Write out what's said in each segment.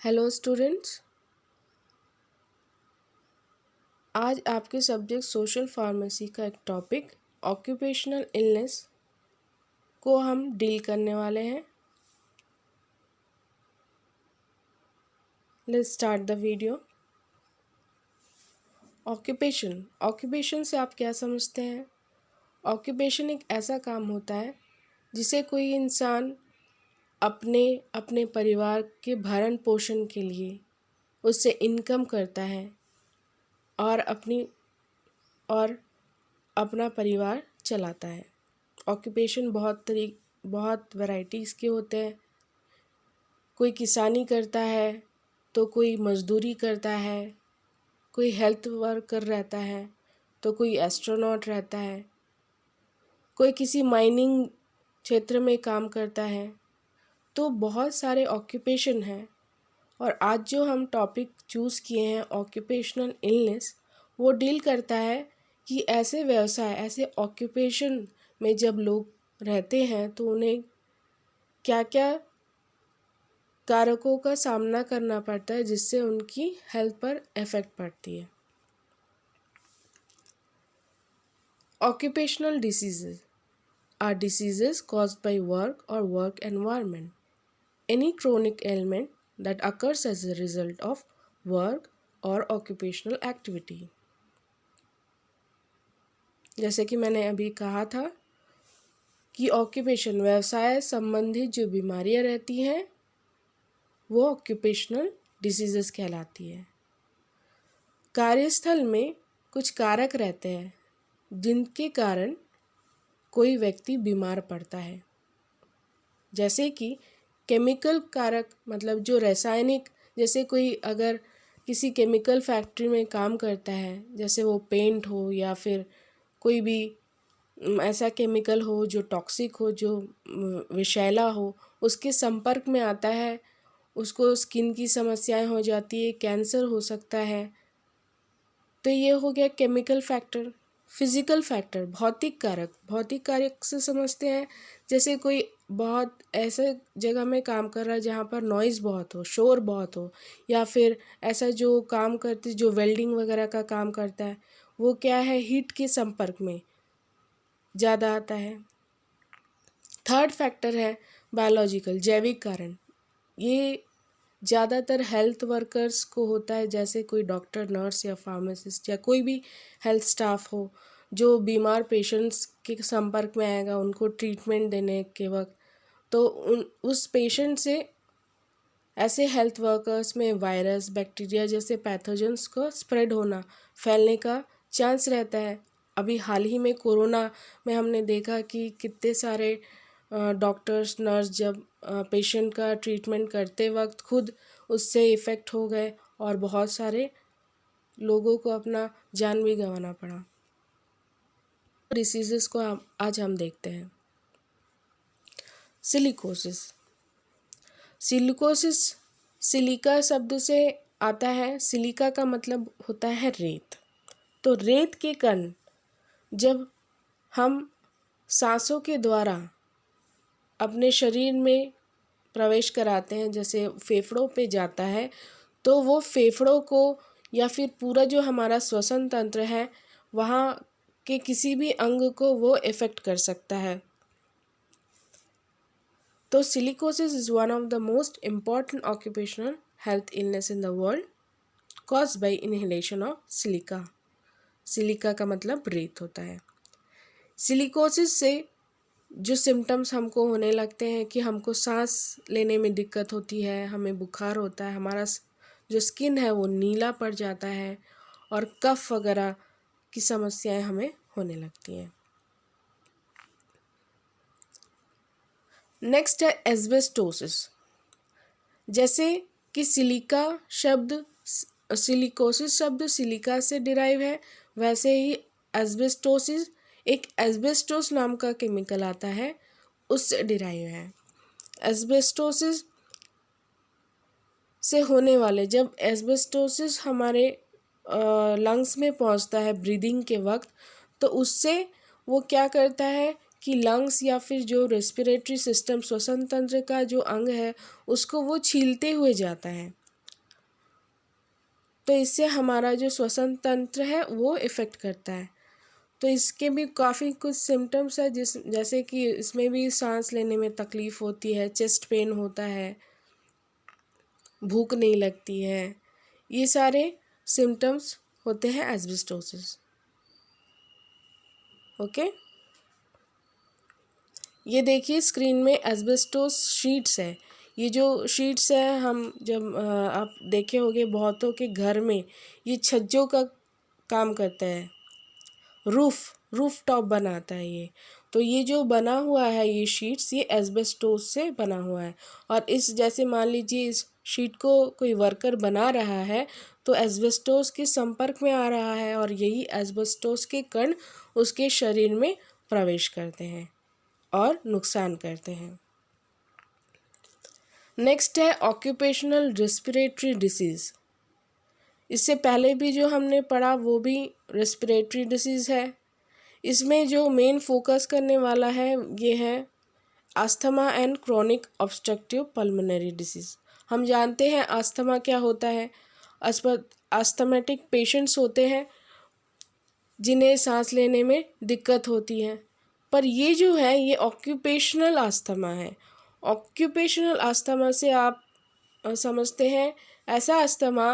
Hello students. आज आपके subject social pharmacy का एक टॉपिक ऑक्यूपेशनल इलनेस को हम डील करने वाले हैं। Let's start the video. Occupation से आप क्या समझते हैं? ऑक्यूपेशन एक ऐसा काम होता है जिसे कोई इंसान अपने अपने परिवार के भरण पोषण के लिए उससे इनकम करता है और अपना परिवार चलाता है। ऑक्यूपेशन बहुत वैराइटीज़ के होते हैं। कोई किसानी करता है तो कोई मज़दूरी करता है, कोई हेल्थ वर्कर रहता है तो कोई एस्ट्रोनॉट रहता है, कोई किसी माइनिंग क्षेत्र में काम करता है। तो बहुत सारे ऑक्यूपेशन हैं और आज जो हम टॉपिक चूज़ किए हैं ऑक्यूपेशनल इलनेस, वो डील करता है कि ऐसे व्यवसाय, ऐसे ऑक्यूपेशन में जब लोग रहते हैं तो उन्हें क्या क्या कारकों का सामना करना पड़ता है जिससे उनकी हेल्थ पर इफ़ेक्ट पड़ती है। Occupational diseases are diseases caused by work or work environment. Any chronic ailment that occurs as a result of work or occupational activity. जैसे कि मैंने अभी कहा था कि ऑक्यूपेशन व्यवसाय संबंधित जो बीमारियां रहती हैं वो ऑक्यूपेशनल डिसीजेस कहलाती है। कार्यस्थल में कुछ कारक रहते हैं जिनके कारण कोई व्यक्ति बीमार पड़ता है, जैसे कि केमिकल कारक, मतलब जो रासायनिक, जैसे कोई अगर किसी केमिकल फैक्ट्री में काम करता है, जैसे वो पेंट हो या फिर कोई भी ऐसा केमिकल हो जो टॉक्सिक हो, जो विषैला हो, उसके संपर्क में आता है, उसको स्किन की समस्याएं हो जाती है, कैंसर हो सकता है। तो ये हो गया केमिकल फैक्टर। फिज़िकल फैक्टर, भौतिक कारक से समझते हैं, जैसे कोई बहुत ऐसे जगह में काम कर रहा है जहाँ पर नॉइज़ बहुत हो, शोर बहुत हो, या फिर ऐसा जो काम करते, जो वेल्डिंग वगैरह का काम करता है, वो क्या है, हीट के संपर्क में ज़्यादा आता है। थर्ड फैक्टर है बायोलॉजिकल, जैविक कारण। ये ज़्यादातर हेल्थ वर्कर्स को होता है, जैसे कोई डॉक्टर, नर्स या फार्मासिस्ट या कोई भी हेल्थ स्टाफ हो जो बीमार पेशेंट्स के संपर्क में आएगा उनको ट्रीटमेंट देने के वक्त, तो उस पेशेंट से ऐसे हेल्थ वर्कर्स में वायरस, बैक्टीरिया जैसे पैथोजेंस को स्प्रेड होना, फैलने का चांस रहता है। अभी हाल ही में कोरोना में हमने देखा कि कितने सारे डॉक्टर्स, नर्स जब पेशेंट का ट्रीटमेंट करते वक्त खुद उससे इफ़ेक्ट हो गए और बहुत सारे लोगों को अपना जान भी गंवाना पड़ा। डिसीज़ेस को आज हम देखते हैं। सिलिकोसिस। सिलिका शब्द से आता है। सिलिका का मतलब होता है रेत। तो रेत के कण जब हम सांसों के द्वारा अपने शरीर में प्रवेश कराते हैं, जैसे फेफड़ों पे जाता है, तो वो फेफड़ों को या फिर पूरा जो हमारा श्वसन तंत्र है वहाँ के किसी भी अंग को वो इफ़ेक्ट कर सकता है। तो silicosis is one of the most important occupational health illness in the world caused by inhalation of silica. Silica का मतलब रेत होता है। सिलिकोसिस से जो सिम्टम्स हमको होने लगते हैं कि हमको सांस लेने में दिक्कत होती है, हमें बुखार होता है, हमारा जो स्किन है वो नीला पड़ जाता है और कफ वगैरह की समस्याएं हमें होने लगती हैं। नेक्स्ट है एस्बेस्टोसिस। जैसे कि सिलिकोसिस शब्द सिलिका से डिराइव है, वैसे ही एस्बेस्टोसिस एक एस्बेस्टोस नाम का केमिकल आता है, उससे डिराइव है। एस्बेस्टोसिस से होने वाले, जब एस्बेस्टोसिस हमारे लंग्स में पहुंचता है ब्रीदिंग के वक्त, तो उससे वो क्या करता है कि लंग्स या फिर जो रेस्पिरेटरी सिस्टम, श्वसन तंत्र का जो अंग है, उसको वो छीलते हुए जाता है। तो इससे हमारा जो श्वसन तंत्र है वो इफ़ेक्ट करता है। तो इसके भी काफ़ी कुछ सिम्टम्स है, जैसे कि इसमें भी सांस लेने में तकलीफ़ होती है, चेस्ट पेन होता है, भूख नहीं लगती है। ये सारे सिम्टम्स होते हैं एस्बेस्टोसिस। ओके, ये देखिए स्क्रीन में एस्बेस्टोस शीट्स है। ये जो शीट्स है, हम जब आप देखे होंगे बहुतों के घर में ये छज्जों का काम करता है, रूफ टॉप बनाता है ये। तो ये जो बना हुआ है ये शीट्स, ये एस्बेस्टोस से बना हुआ है। और इस जैसे मान लीजिए इस शीट को कोई वर्कर बना रहा है तो एस्बेस्टोस के संपर्क में आ रहा है और यही एस्बेस्टोस के कण उसके शरीर में प्रवेश करते हैं और नुकसान करते हैं। नेक्स्ट है ऑक्यूपेशनल रेस्पिरेटरी डिसीज़। इससे पहले भी जो हमने पढ़ा वो भी रेस्पिरेटरी डिसीज़ है। इसमें जो मेन फोकस करने वाला है ये है asthma and chronic obstructive pulmonary disease. हम जानते हैं अस्थमा क्या होता है। अस्थमेटिक पेशेंट्स होते हैं जिन्हें सांस लेने में दिक्कत होती है, पर ये जो है ये ऑक्यूपेशनल अस्थमा है। ऑक्यूपेशनल अस्थमा से आप समझते हैं ऐसा अस्थमा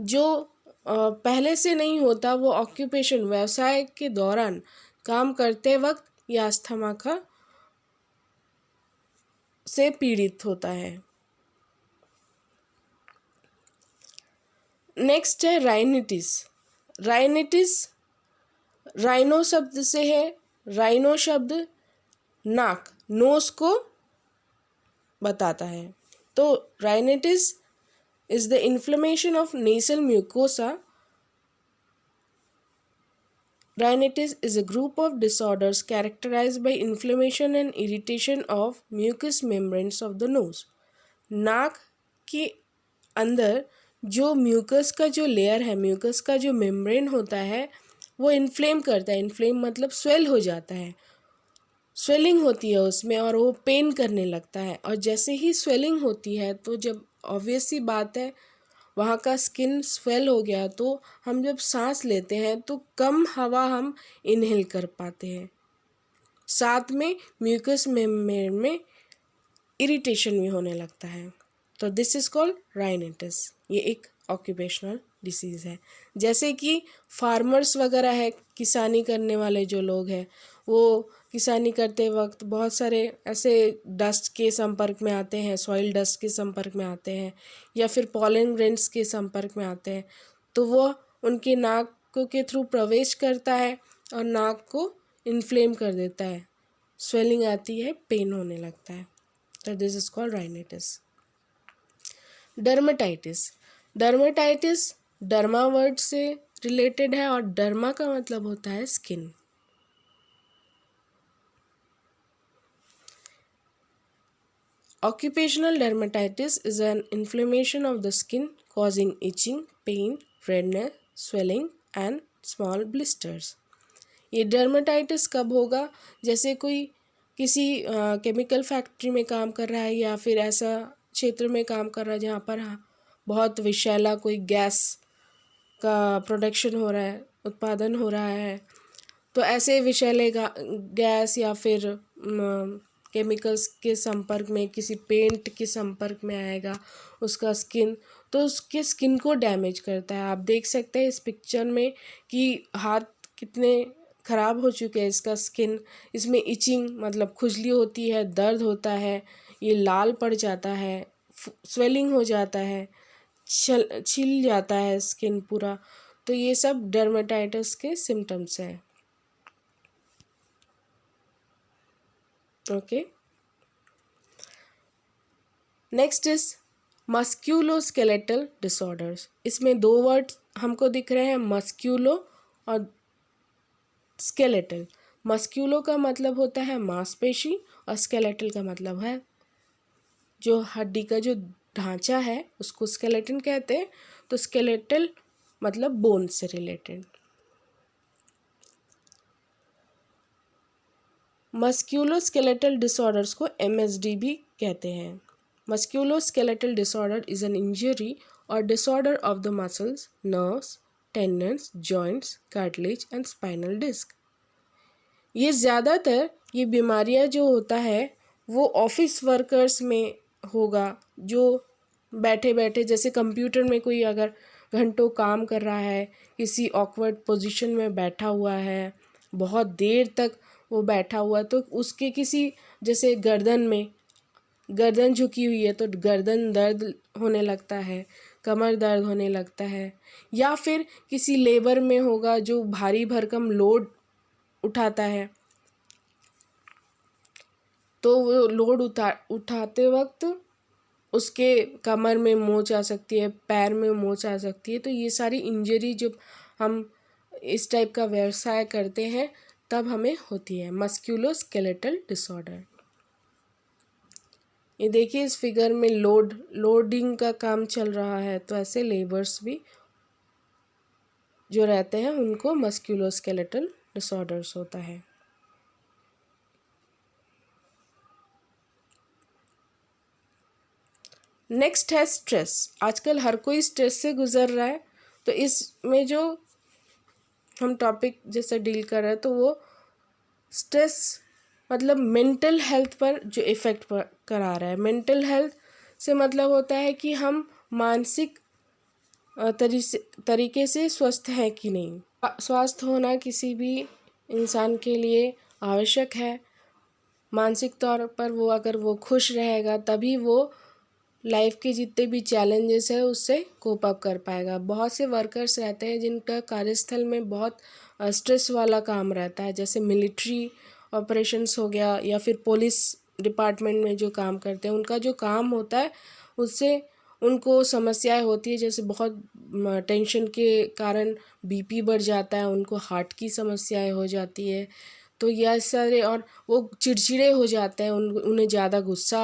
जो पहले से नहीं होता, वो ऑक्यूपेशन व्यवसाय के दौरान काम करते वक्त यह अस्थमा का से पीड़ित होता है। नेक्स्ट है राइनिटिस। राइनिटिस राइनो शब्द से है। राइनो शब्द नाक, नोज को बताता है। तो rhinitis is the inflammation of nasal mucosa. Rhinitis is a group of disorders characterized by inflammation and irritation of mucous membranes of the nose. नाक के अंदर जो म्यूकस का जो लेयर है, म्यूकस का जो मेम्ब्रेन होता है वो इन्फ्लेम करता है। इन्फ्लेम मतलब स्वेल हो जाता है, स्वेलिंग होती है उसमें और वो पेन करने लगता है। और जैसे ही स्वेलिंग होती है तो जब ऑब्वियस सी बात है वहाँ का स्किन स्वेल हो गया, तो हम जब सांस लेते हैं तो कम हवा हम इनहेल कर पाते हैं, साथ में म्यूकस मेम्ब्रेन में इरिटेशन भी होने लगता है। तो दिस इज़ कॉल्ड राइनिटिस। ये एक ऑक्यूपेशनल डिसीज़ है। जैसे कि फार्मर्स वगैरह है, किसानी करने वाले जो लोग हैं, वो किसानी करते वक्त बहुत सारे ऐसे डस्ट के संपर्क में आते हैं, सॉइल डस्ट के संपर्क में आते हैं या फिर पॉलन ग्रेन्स के संपर्क में आते हैं, तो वो उनके नाक के थ्रू प्रवेश करता है और नाक को इन्फ्लेम कर देता है, स्वेलिंग आती है, पेन होने लगता है। तो this is called rhinitis. Dermatitis. Dermatitis derma word से रिलेटेड है और डर्मा का मतलब होता है skin. Occupational dermatitis is an inflammation of the skin causing itching, pain, redness, swelling and small blisters. ये डर्मेटाइटिस कब होगा? जैसे कोई किसी केमिकल फैक्ट्री में काम कर रहा है या फिर ऐसा क्षेत्र में काम कर रहा है जहाँ पर बहुत विषैला कोई गैस का प्रोडक्शन हो रहा है, उत्पादन हो रहा है, तो ऐसे विषैले गैस या फिर केमिकल्स के संपर्क में, किसी पेंट के संपर्क में आएगा उसका स्किन, तो उसके स्किन को डैमेज करता है। आप देख सकते हैं इस पिक्चर में कि हाथ कितने ख़राब हो चुके हैं, इसका स्किन, इसमें इचिंग मतलब खुजली होती है, दर्द होता है, ये लाल पड़ जाता है, स्वेलिंग हो जाता है, छिल जाता है स्किन पूरा। तो ये सब डर्मेटाइटिस के सिम्टम्स हैं। Okay, next is musculoskeletal disorders. इसमें दो वर्ड हमको दिख रहे हैं, मस्क्यूलो और स्केलेटल। मस्क्यूलो का मतलब होता है मांसपेशी और स्केलेटल का मतलब है जो हड्डी का जो ढांचा है उसको स्केलेटन कहते हैं। तो स्केलेटल मतलब बोन से रिलेटेड। मस्क्यूलोस्केलेटल डिसऑर्डर्स को MSD भी कहते हैं, Musculoskeletal disorder is an injury or disorder of the muscles, nerves, tendons, joints, cartilage and spinal disc. ये ज़्यादातर ये बीमारियां जो होता है वो ऑफिस वर्कर्स में होगा, जो बैठे बैठे जैसे कंप्यूटर में कोई अगर घंटों काम कर रहा है, किसी ऑकवर्ड पोजीशन में बैठा हुआ है, बहुत देर तक वो बैठा हुआ, तो उसके किसी जैसे गर्दन झुकी हुई है तो गर्दन दर्द होने लगता है, कमर दर्द होने लगता है। या फिर किसी लेबर में होगा जो भारी भरकम लोड उठाता है, तो वो लोड उठाते वक्त उसके कमर में मोच आ सकती है, पैर में मोच आ सकती है। तो ये सारी इंजरी जब हम इस टाइप का व्यवसाय करते हैं तब हमें होती है, मस्कुलोस्केलेटल डिसऑर्डर। ये देखिए इस फिगर में लोडिंग का काम चल रहा है, तो ऐसे लेबर्स भी जो रहते हैं उनको मस्कुलोस्केलेटल डिसऑर्डर्स होता है। नेक्स्ट है स्ट्रेस। आजकल हर कोई स्ट्रेस से गुजर रहा है, तो इसमें जो हम टॉपिक जैसे डील कर रहे हैं तो वो स्ट्रेस मतलब मेंटल हेल्थ पर जो इफ़ेक्ट करा रहा है। मेंटल हेल्थ से मतलब होता है कि हम मानसिक तरीके से स्वस्थ हैं कि नहीं। स्वस्थ होना किसी भी इंसान के लिए आवश्यक है। मानसिक तौर पर वो अगर वो खुश रहेगा तभी वो लाइफ के जितने भी चैलेंजेस है उससे कोप अप कर पाएगा। बहुत से वर्कर्स रहते हैं जिनका कार्यस्थल में बहुत स्ट्रेस वाला काम रहता है, जैसे मिलिट्री ऑपरेशंस हो गया या फिर पुलिस डिपार्टमेंट में जो काम करते हैं, उनका जो काम होता है उससे उनको समस्याएं होती है, जैसे बहुत टेंशन के कारण बीपी बढ़ जाता है, उनको हार्ट की समस्याएं हो जाती है। तो यह सारे, और वो चिड़चिड़े हो जाते हैं, उन्हें ज़्यादा गुस्सा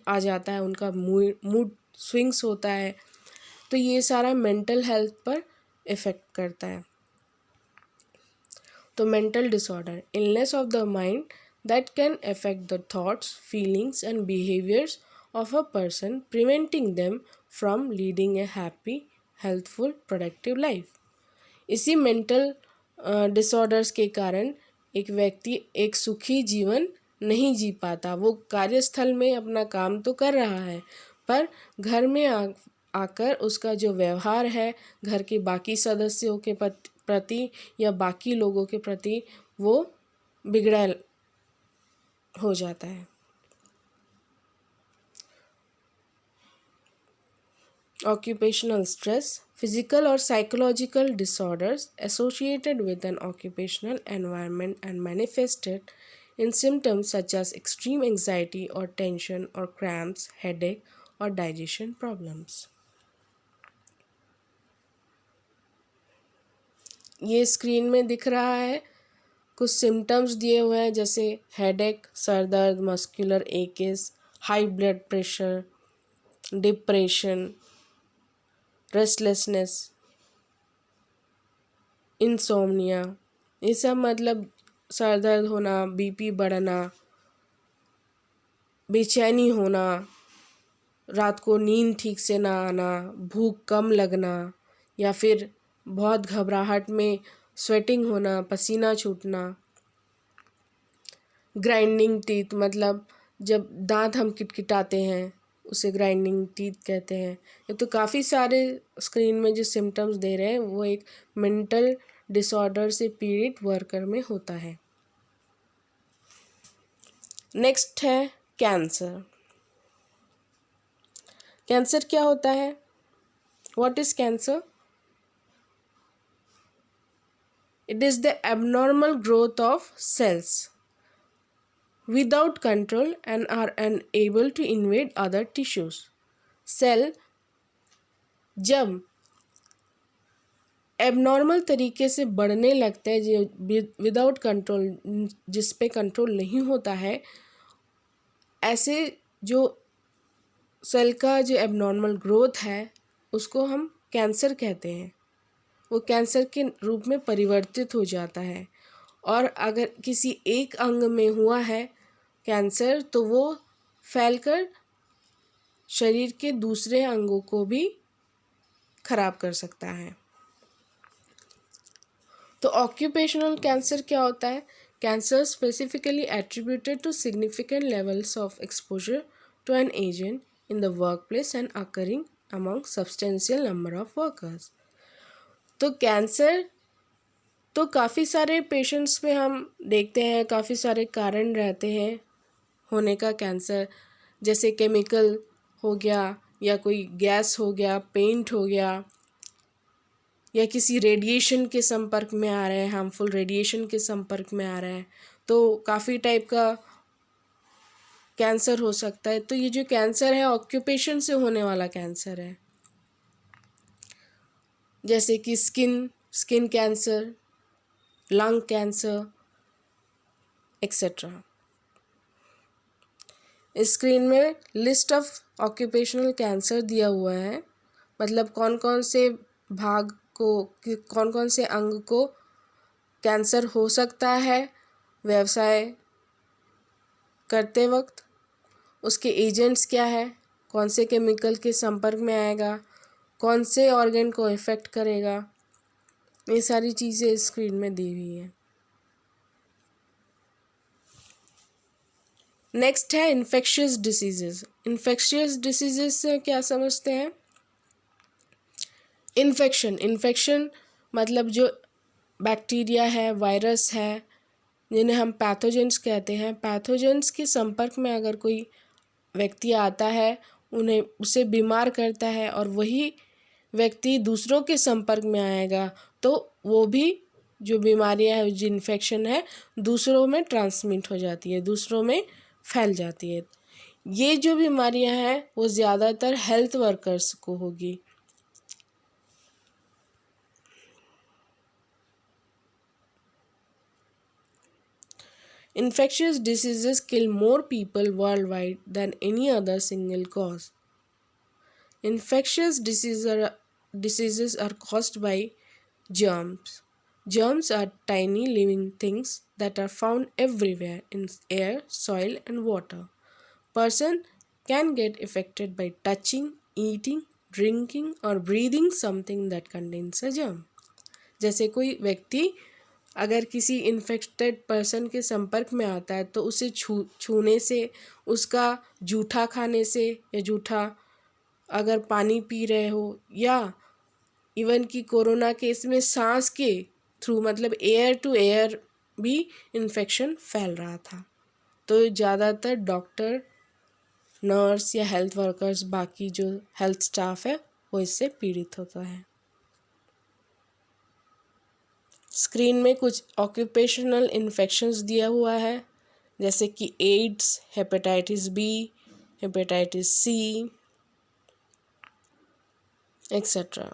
आ जाता है, उनका मूड स्विंग्स होता है। तो ये सारा मेंटल हेल्थ पर इफ़ेक्ट करता है। तो mental disorder, illness of the mind that can affect the thoughts, feelings and behaviours of a person, preventing them from leading a happy, healthful, productive life. इसी मेंटल डिसऑर्डर्स के कारण एक व्यक्ति एक सुखी जीवन नहीं जी पाता। वो कार्यस्थल में अपना काम तो कर रहा है, पर घर में आकर उसका जो व्यवहार है घर के बाकी सदस्यों के प्रति या बाकी लोगों के प्रति वो बिगड़ा हो जाता है। Occupational stress, physical or psychological disorders associated with an occupational environment and manifested in symptoms such as extreme anxiety or tension or cramps, headache or digestion problems. ये स्क्रीन में दिख रहा है, कुछ सिम्टम्स दिए हुए हैं जैसे हेडेक, सर दर्द, muscular aches, high blood pressure, depression, restlessness, insomnia. ये सब मतलब सर दर्द होना, बीपी बढ़ना, बेचैनी होना, रात को नींद ठीक से ना आना, भूख कम लगना, या फिर बहुत घबराहट में स्वेटिंग होना, पसीना छूटना। ग्राइंडिंग टीथ मतलब जब दांत हम किटकिटाते हैं उसे ग्राइंडिंग टीथ कहते हैं। ये तो काफ़ी सारे स्क्रीन में जो सिम्टम्स दे रहे हैं वो एक मेंटल डिसऑर्डर से पीड़ित वर्कर में होता है। नेक्स्ट है कैंसर। कैंसर क्या होता है? What is cancer? It is the abnormal growth of cells without control and are unable to invade other tissues. Cell जब एबनॉर्मल तरीके से बढ़ने लगते हैं, जो विदाउट कंट्रोल, जिस पे कंट्रोल नहीं होता है, ऐसे जो सेल का जो एबनॉर्मल ग्रोथ है उसको हम कैंसर कहते हैं। वो कैंसर के रूप में परिवर्तित हो जाता है। और अगर किसी एक अंग में हुआ है कैंसर तो वो फैलकर शरीर के दूसरे अंगों को भी खराब कर सकता है। तो ऑक्यूपेशनल कैंसर क्या होता है? Cancer specifically attributed to significant levels of exposure to an agent in the workplace and occurring among substantial number of workers. तो कैंसर तो काफ़ी सारे पेशेंट्स में हम देखते हैं, काफ़ी सारे कारण रहते हैं होने का कैंसर, जैसे केमिकल हो गया या कोई गैस हो गया, पेंट हो गया, या किसी रेडिएशन के संपर्क में आ रहे हैं, हार्मफुल रेडिएशन के संपर्क में आ रहा है, तो काफ़ी टाइप का कैंसर हो सकता है। तो ये जो कैंसर है ऑक्यूपेशन से होने वाला कैंसर है, जैसे कि skin cancer, lung cancer etcetera. Screen में लिस्ट ऑफ ऑक्यूपेशनल कैंसर दिया हुआ है, मतलब कौन कौन से भाग को, कौन कौन से अंग को कैंसर हो सकता है व्यवसाय करते वक्त, उसके एजेंट्स क्या है, कौन से केमिकल के संपर्क में आएगा, कौन से ऑर्गन को इफ़ेक्ट करेगा, ये सारी चीज़ें स्क्रीन में दी हुई है। नेक्स्ट है इन्फेक्शियस डिसीजेस। इन्फेक्शियस डिसीजेस से क्या समझते हैं? इन्फेक्शन मतलब जो बैक्टीरिया है, वायरस है, जिन्हें हम पैथोजेंस कहते हैं, पैथोजेंस के संपर्क में अगर कोई व्यक्ति आता है, उन्हें उसे बीमार करता है और वही व्यक्ति दूसरों के संपर्क में आएगा, तो वो भी जो बीमारियां है, जो इन्फेक्शन है, दूसरों में ट्रांसमिट हो जाती है, दूसरों में फैल जाती है। ये जो बीमारियां हैं वो ज़्यादातर हेल्थ वर्कर्स को होगी। Infectious diseases kill more people worldwide than any other single cause. Infectious diseases are caused by germs. Germs are tiny living things that are found everywhere in air, soil, and water. Person can get affected by touching, eating, drinking, or breathing something that contains a germ. जैसे कोई व्यक्ति अगर किसी infected person के संपर्क में आता है तो उसे छूने से, उसका जूठा खाने से, या जूठा अगर पानी पी रहे हो, या इवन कि कोरोना केस में सांस के थ्रू, मतलब एयर टू एयर भी इन्फेक्शन फैल रहा था। तो ज़्यादातर डॉक्टर, नर्स या हेल्थ वर्कर्स, बाकी जो हेल्थ स्टाफ है, वो इससे पीड़ित होता है। स्क्रीन में कुछ ऑक्यूपेशनल इन्फेक्शंस दिया हुआ है, जैसे कि AIDS, hepatitis B, hepatitis C et cetera.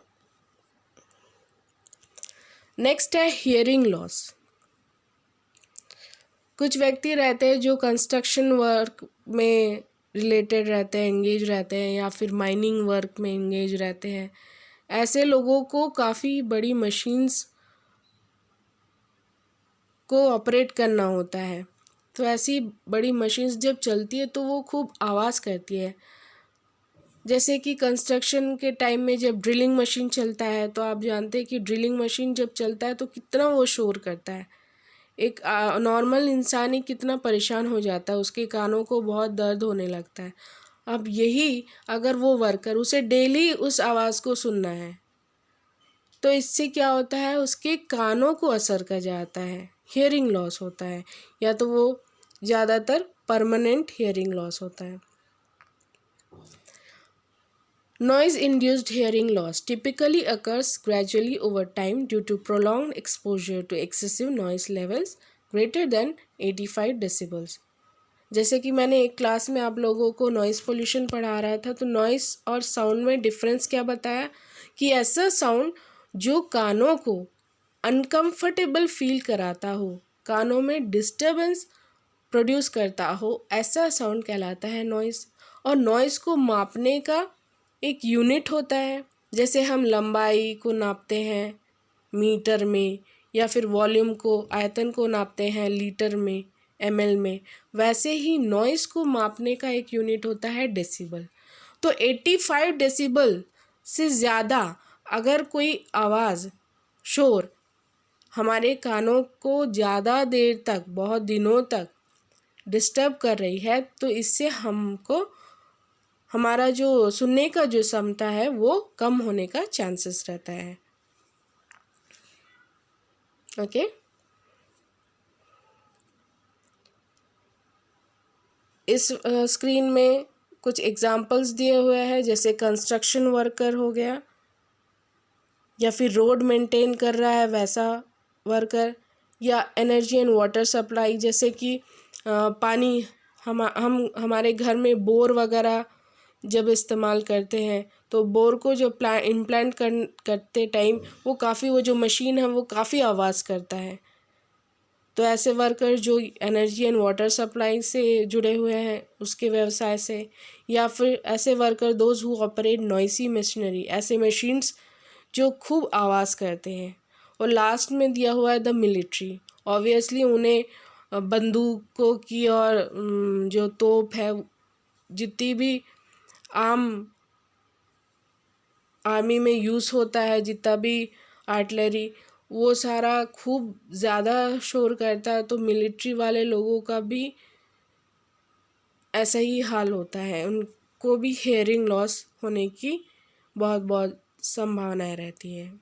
Next है हियरिंग लॉस। कुछ व्यक्ति रहते हैं जो कंस्ट्रक्शन वर्क में रिलेटेड रहते हैं, एंगेज रहते हैं, या फिर माइनिंग वर्क में एंगेज रहते हैं। ऐसे लोगों को काफ़ी बड़ी मशीन्स को ऑपरेट करना होता है। तो ऐसी बड़ी मशीन्स जब चलती है तो वो खूब आवाज़ करती है। जैसे कि कंस्ट्रक्शन के टाइम में जब ड्रिलिंग मशीन चलता है, तो आप जानते हैं कि ड्रिलिंग मशीन जब चलता है तो कितना वो शोर करता है। एक नॉर्मल इंसान ही कितना परेशान हो जाता है, उसके कानों को बहुत दर्द होने लगता है। अब यही अगर वो वर्कर, उसे डेली उस आवाज़ को सुनना है, तो इससे क्या होता है, उसके कानों को असर कर जाता है, हियरिंग लॉस होता है, या तो वो ज़्यादातर परमानेंट हियरिंग लॉस होता है। Noise induced hearing loss typically occurs gradually over time due to prolonged exposure to excessive noise levels greater than 85 decibels. जैसे कि मैंने एक क्लास में आप लोगों को नॉइज़ पोल्यूशन पढ़ा रहा था, तो नॉइज़ और साउंड में डिफरेंस क्या बताया कि ऐसा साउंड जो कानों को अनकंफर्टेबल फील कराता हो, कानों में डिस्टर्बेंस प्रोड्यूस करता हो, ऐसा साउंड कहलाता है नॉइज़। और नॉइज़ को मापने का एक यूनिट होता है, जैसे हम लंबाई को नापते हैं मीटर में, या फिर वॉल्यूम को, आयतन को नापते हैं लीटर में, ml में, वैसे ही नॉइज़ को मापने का एक यूनिट होता है डेसिबल। तो 85 डेसिबल से ज़्यादा अगर कोई आवाज़, शोर हमारे कानों को ज़्यादा देर तक, बहुत दिनों तक डिस्टर्ब कर रही है, तो इससे हमको हमारा जो सुनने का जो क्षमता है वो कम होने का चांसेस रहता है। ओके, इस स्क्रीन में कुछ एग्जांपल्स दिए हुए हैं, जैसे कंस्ट्रक्शन वर्कर हो गया, या फिर रोड मेंटेन कर रहा है वैसा वर्कर, या एनर्जी एंड वाटर सप्लाई, जैसे कि पानी हम हमारे घर में बोर वगैरह जब इस्तेमाल करते हैं तो बोर को जो इम्प्लांट करते टाइम वो जो मशीन है वो काफ़ी आवाज़ करता है। तो ऐसे वर्कर जो एनर्जी एंड वाटर सप्लाई से जुड़े हुए हैं उसके व्यवसाय से, या फिर ऐसे worker those who operate noisy machinery, ऐसे मशीन्स जो खूब आवाज़ करते हैं। और लास्ट में दिया हुआ है द मिलिट्री, ऑब्वियसली उन्हें बंदूकों की और जो तोप है, जितनी भी आम आर्मी में यूज़ होता है, जितना भी आर्टिलरी, वो सारा खूब ज़्यादा शोर करता है, तो मिलिट्री वाले लोगों का भी ऐसा ही हाल होता है, उनको भी हेयरिंग लॉस होने की बहुत बहुत संभावनाएं रहती है।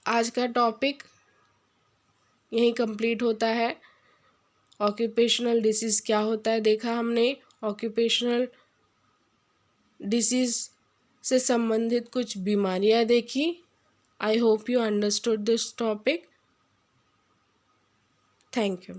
आज का टॉपिक यहीं कंप्लीट होता है। ऑक्यूपेशनल डिसीज़ क्या होता है देखा हमने, ऑक्यूपेशनल डिसीज़ से संबंधित कुछ बीमारियां देखी। I hope you understood this topic. Thank you.